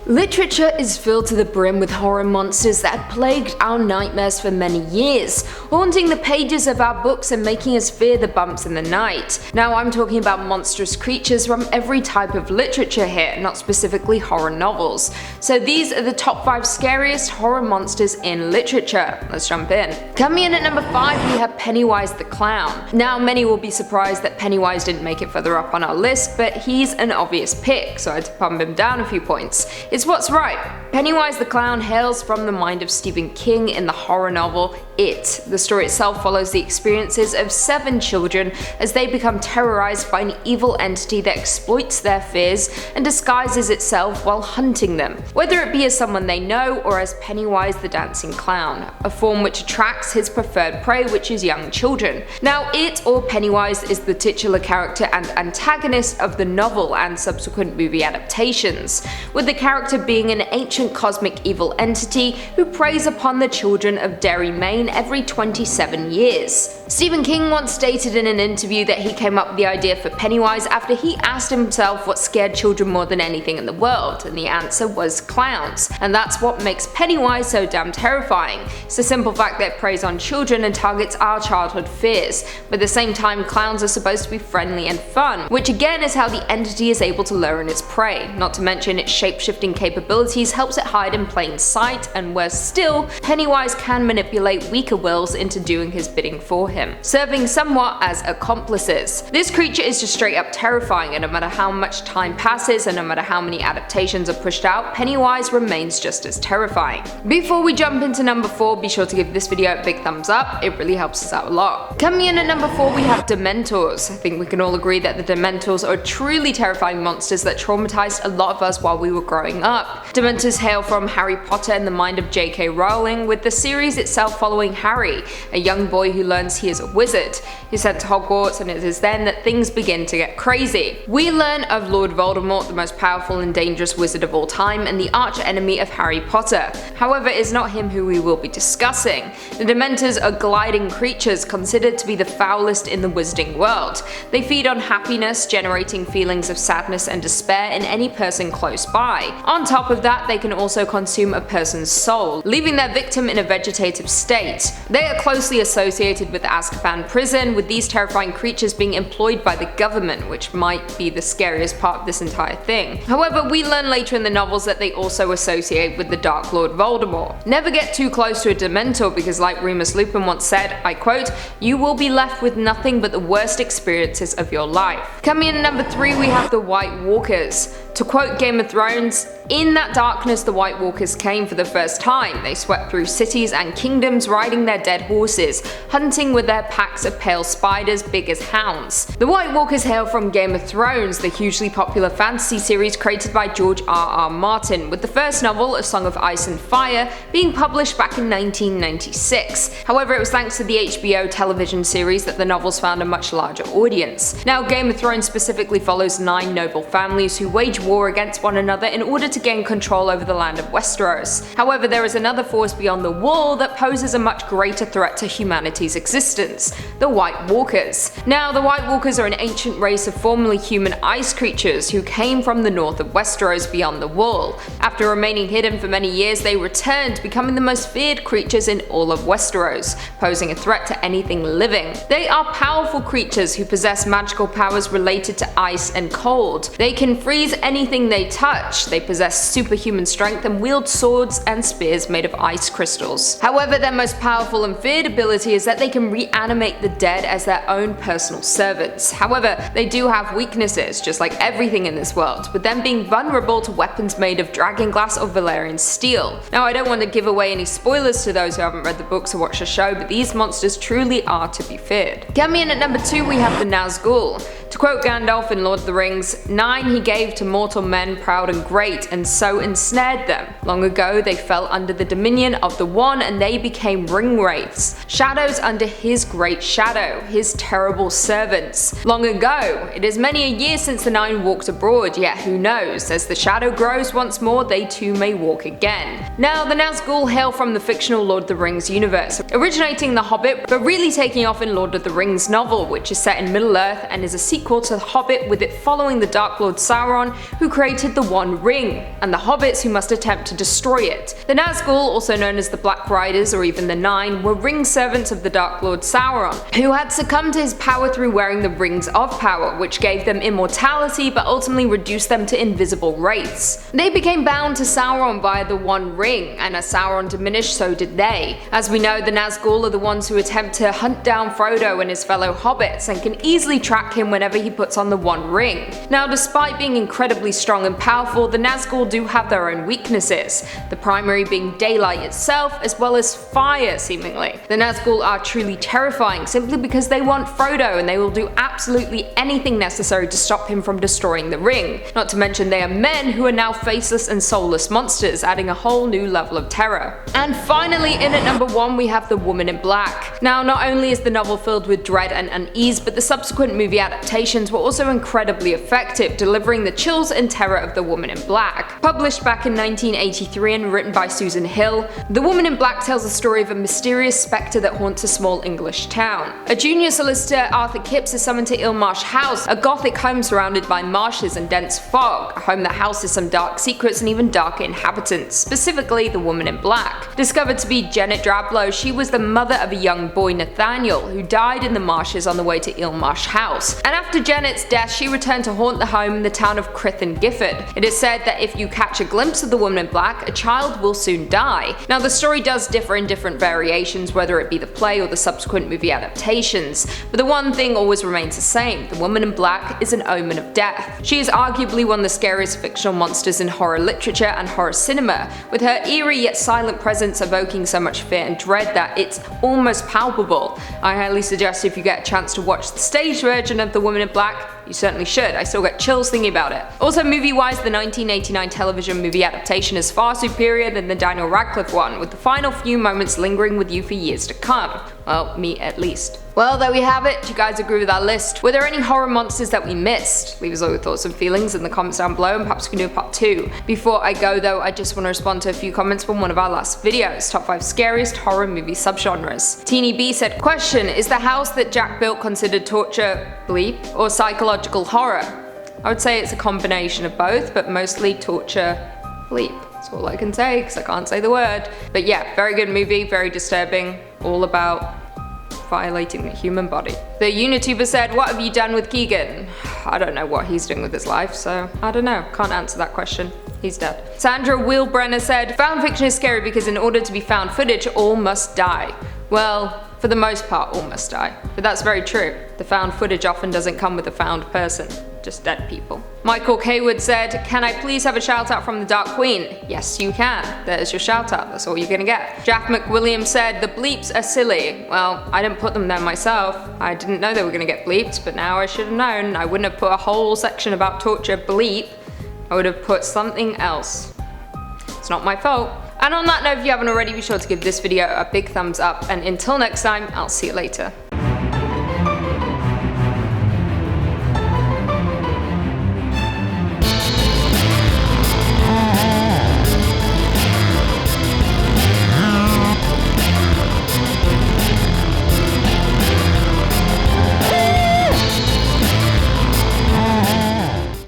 Literature is filled to the brim with horror monsters that have plagued our nightmares for many years, haunting the pages of our books and making us fear the bumps in the night. Now I'm talking about monstrous creatures from every type of literature here, not specifically horror novels. So these are the top 5 scariest horror monsters in literature. Let's jump in. Coming in at number 5 we have Pennywise the Clown. Now many will be surprised that Pennywise didn't make it further up on our list, but he's an obvious pick, so I had to pump him down a few points. It's what's right. Pennywise the Clown hails from the mind of Stephen King in the horror novel It. The story itself follows the experiences of 7 children as they become terrorized by an evil entity that exploits their fears and disguises itself while hunting them, whether it be as someone they know or as Pennywise the Dancing Clown, a form which attracts his preferred prey, which is young children. Now It, or Pennywise, is the titular character and antagonist of the novel and subsequent movie adaptations, with the character being an ancient cosmic evil entity who preys upon the children of Derry, Maine every 27 years. Stephen King once stated in an interview that he came up with the idea for Pennywise after he asked himself what scared children more than anything in the world, and the answer was clowns. And that's what makes Pennywise so damn terrifying. It's the simple fact that it preys on children and targets our childhood fears, but at the same time clowns are supposed to be friendly and fun, which again is how the entity is able to lure in its prey, not to mention its shape-shifting capabilities helps it hide in plain sight, and worse still, Pennywise can manipulate weaker wills into doing his bidding for him, serving somewhat as accomplices. This creature is just straight up terrifying, and no matter how much time passes and no matter how many adaptations are pushed out, Pennywise remains just as terrifying. Before we jump into number 4, be sure to give this video a big thumbs up, it really helps us out a lot. Coming in at number 4 we have Dementors. I think we can all agree that the Dementors are truly terrifying monsters that traumatized a lot of us while we were growing up. Dementors hail from Harry Potter and the mind of J.K. Rowling, with the series itself following Harry, a young boy who learns he is a wizard. He's sent to Hogwarts, and it is then that things begin to get crazy. We learn of Lord Voldemort, the most powerful and dangerous wizard of all time and the arch enemy of Harry Potter. However, it is not him who we will be discussing. The Dementors are gliding creatures considered to be the foulest in the wizarding world. They feed on happiness, generating feelings of sadness and despair in any person close by. On top of that, they can also consume a person's soul, leaving their victim in a vegetative state. They are closely associated with Azkaban prison, with these terrifying creatures being employed by the government, which might be the scariest part of this entire thing. However, we learn later in the novels that they also associate with the Dark Lord Voldemort. Never get too close to a Dementor because, like Remus Lupin once said, I quote, "You will be left with nothing but the worst experiences of your life." Coming in at number 3 we have the White Walkers. To quote Game of Thrones, "In that darkness the White Walkers came for the first time. They swept through cities and kingdoms riding their dead horses, hunting with their packs of pale spiders big as hounds." The White Walkers hail from Game of Thrones, the hugely popular fantasy series created by George R.R. Martin, with the first novel, A Song of Ice and Fire, being published back in 1996. However, it was thanks to the HBO television series that the novels found a much larger audience. Now, Game of Thrones specifically follows 9 noble families who wage war against one another in order to gain control over the land of Westeros. However, there is another force beyond the wall that poses a much greater threat to humanity's existence: the White Walkers. Now, the White Walkers are an ancient race of formerly human ice creatures who came from the north of Westeros beyond the wall. After remaining hidden for many years, they returned, becoming the most feared creatures in all of Westeros, posing a threat to anything living. They are powerful creatures who possess magical powers related to ice and cold. They can freeze anything they touch. They possess superhuman strength and wield swords and spears made of ice crystals. However, their most powerful and feared ability is that they can reanimate the dead as their own personal servants. However, they do have weaknesses, just like everything in this world, with them being vulnerable to weapons made of dragonglass or Valyrian steel. Now, I don't want to give away any spoilers to those who haven't read the books or watched the show, but these monsters truly are to be feared. Coming in at number 2 we have the Nazgul. To quote Gandalf in Lord of the Rings, "9 he gave to mortal men proud and great, and so ensnared them. Long ago they fell under the dominion of the One, and they became ringwraiths, shadows under his great shadow, his terrible servants. Long ago, it is many a year since the 9 walked abroad, yet who knows, as the shadow grows once more, they too may walk again." Now, the Nazgul hail from the fictional Lord of the Rings universe, originating in The Hobbit, but really taking off in Lord of the Rings novel, which is set in Middle-earth and is a sequel to The Hobbit, with it following the Dark Lord Sauron, who created the One Ring, and the hobbits who must attempt to destroy it. The Nazgul, also known as the Black Riders or even the Nine, were ring servants of the Dark Lord Sauron, who had succumbed to his power through wearing the Rings of Power, which gave them immortality but ultimately reduced them to invisible wraiths. They became bound to Sauron via the One Ring, and as Sauron diminished, so did they. As we know, the Nazgul are the ones who attempt to hunt down Frodo and his fellow hobbits, and can easily track him whenever he puts on the One Ring. Now, despite being incredibly strong and powerful, the Nazgul do have their own weaknesses, the primary being daylight itself, as well as fire seemingly. The Nazgul are truly terrifying simply because they want Frodo, and they will do absolutely anything necessary to stop him from destroying the ring. Not to mention they are men who are now faceless and soulless monsters, adding a whole new level of terror. And finally, in at number 1 we have The Woman in Black. Now, not only is the novel filled with dread and unease, but the subsequent movie adaptations were also incredibly effective, delivering the chills and terror of The Woman in Black. Published back in 1983 and written by Susan Hill, The Woman in Black tells the story of a mysterious spectre that haunts a small English town. A junior solicitor, Arthur Kipps, is summoned to Ilmarsh House, a gothic home surrounded by marshes and dense fog, a home that houses some dark secrets and even darker inhabitants, specifically the Woman in Black. Discovered to be Janet Drablow, she was the mother of a young boy, Nathaniel, who died in the marshes on the way to Ilmarsh House. And after Janet's death, she returned to haunt the home in the town of Crythan Gifford. It is said that if you catch a glimpse of the Woman in Black, a child will soon die. Now, the story does differ in different variations, whether it be the play or the subsequent movie adaptations, but the one thing always remains the same: the Woman in Black is an omen of death. She is arguably one of the scariest fictional monsters in horror literature and horror cinema, with her eerie yet silent presence evoking so much fear and dread that it's almost palpable. I highly suggest if you get a chance to watch the stage version of The Woman in Black, you certainly should. I still get chills thinking about it. Also, movie-wise, the 1989 television movie adaptation is far superior than the Daniel Radcliffe one, with the final few moments lingering with you for years to come. Well, me at least. Well, there we have it. Do you guys agree with our list? Were there any horror monsters that we missed? Leave us all your thoughts and feelings in the comments down below, and perhaps we can do a part 2. Before I go though, I just want to respond to a few comments from one of our last videos, top 5 scariest horror movie subgenres. Teeny B said, question, is the house that Jack built considered torture, bleep, or psychological horror? I would say it's a combination of both, but mostly torture, bleep. That's all I can say, because I can't say the word. But yeah, very good movie, very disturbing, all about violating the human body. The Unituber said, what have you done with Keegan? I don't know what he's doing with his life, so I don't know, can't answer that question. He's dead. Sandra Wheelbrenner said, found fiction is scary because in order to be found footage, all must die. Well, for the most part, all must die. But that's very true. The found footage often doesn't come with a found person, just dead people. Michael Kaywood said, can I please have a shout out from the Dark Queen? Yes, you can. There's your shout out, that's all you're gonna get. Jack McWilliams said, the bleeps are silly. Well, I didn't put them there myself. I didn't know they were gonna get bleeped, but now I should have known. I wouldn't have put a whole section about torture bleep. I would have put something else. It's not my fault. And on that note, if you haven't already, be sure to give this video a big thumbs up, and until next time, I'll see you later.